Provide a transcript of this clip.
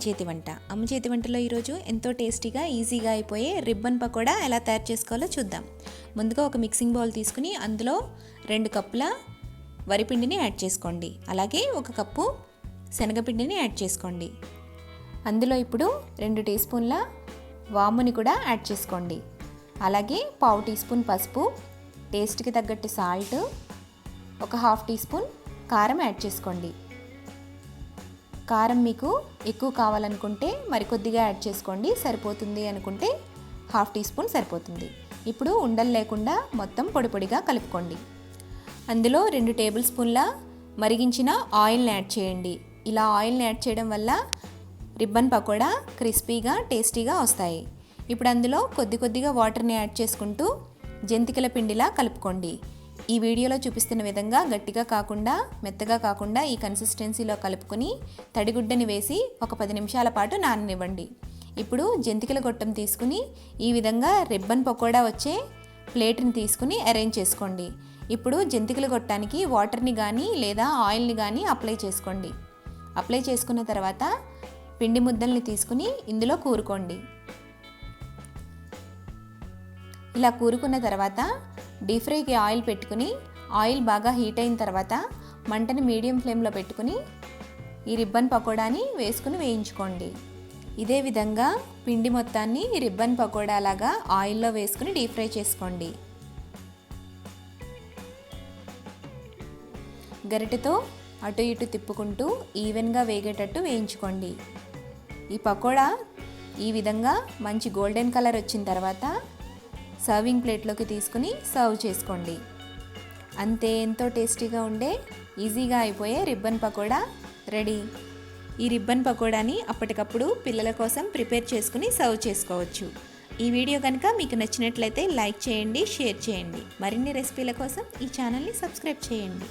చేతి వంట. అమ్మ చేతి వంటలో ఈరోజు ఎంతో టేస్టీగా ఈజీగా అయిపోయే రిబ్బన్ పకోడా ఎలా తయారు చేసుకోవాలో చూద్దాం. ముందుగా ఒక మిక్సింగ్ బౌల్ తీసుకుని అందులో 2 కప్పుల వరిపిండిని యాడ్ చేసుకోండి. అలాగే 1 కప్పు శనగపిండిని యాడ్ చేసుకోండి. అందులో ఇప్పుడు 2 టీ స్పూన్ల వాముని కూడా యాడ్ చేసుకోండి. అలాగే 1/2 టీ స్పూన్ పసుపు, టేస్ట్కి తగ్గట్టు సాల్ట్, 1/2 టీ స్పూన్ కారం యాడ్ చేసుకోండి. కారం మీకు ఎక్కువ కావాలనుకుంటే మరికొద్దిగా యాడ్ చేసుకోండి, సరిపోతుంది అనుకుంటే 1/2 టీ స్పూన్ సరిపోతుంది. ఇప్పుడు ఉండలు లేకుండా మొత్తం పొడి పొడిగా కలుపుకోండి. అందులో 2 టేబుల్ స్పూన్ల మరిగించిన ఆయిల్ని యాడ్ చేయండి. ఇలా ఆయిల్ని యాడ్ చేయడం వల్ల రిబ్బన్ పకోడా క్రిస్పీగా టేస్టీగా వస్తాయి. ఇప్పుడు అందులో కొద్దిగా వాటర్ని యాడ్ చేసుకుంటూ జంతికల పిండిలా కలుపుకోండి. ఈ వీడియోలో చూపిస్తున్న విధంగా గట్టిగా కాకుండా మెత్తగా కాకుండా ఈ కన్సిస్టెన్సీలో కలుపుకొని తడిగుడ్డని వేసి ఒక 10 నిమిషాల పాటు నాననివ్వండి. ఇప్పుడు జంతికల గొట్టం తీసుకుని ఈ విధంగా రిబ్బన్ పకోడా వచ్చే ప్లేట్ని తీసుకుని అరేంజ్ చేసుకోండి. ఇప్పుడు జంతికల గొట్టానికి వాటర్ని కానీ లేదా ఆయిల్ని కానీ అప్లై చేసుకోండి. అప్లై చేసుకున్న తర్వాత పిండి ముద్దల్ని తీసుకుని ఇందులో కూరుకోండి. ఇలా కూరుకున్న తర్వాత డీప్ ఫ్రైకి ఆయిల్ పెట్టుకుని ఆయిల్ బాగా హీట్ అయిన తర్వాత మంటని మీడియం ఫ్లేమ్లో పెట్టుకుని ఈ రిబ్బన్ పకోడాని వేసుకుని వేయించుకోండి. ఇదే విధంగా పిండి మొత్తాన్ని రిబ్బన్ పకోడా లాగా ఆయిల్లో వేసుకుని డీప్ ఫ్రై చేసుకోండి. గరిటెతో అటు ఇటు తిప్పుకుంటూ ఈవెన్గా వేగేటట్టు వేయించుకోండి. ఈ పకోడా ఈ విధంగా మంచి గోల్డెన్ కలర్ వచ్చిన తర్వాత సర్వింగ్ ప్లేట్లోకి తీసుకుని సర్వ్ చేసుకోండి. అంతే, ఎంతో టేస్టీగా ఉండే ఈజీగా అయిపోయే రిబ్బన్ పకోడా రెడీ. ఈ రిబ్బన్ పకోడాని అప్పటికప్పుడు పిల్లల కోసం ప్రిపేర్ చేసుకుని సర్వ్ చేసుకోవచ్చు. ఈ వీడియో కనుక మీకు నచ్చినట్లయితే లైక్ చేయండి, షేర్ చేయండి. మరిన్ని రెసిపీల కోసం ఈ ఛానల్ని సబ్స్క్రైబ్ చేయండి.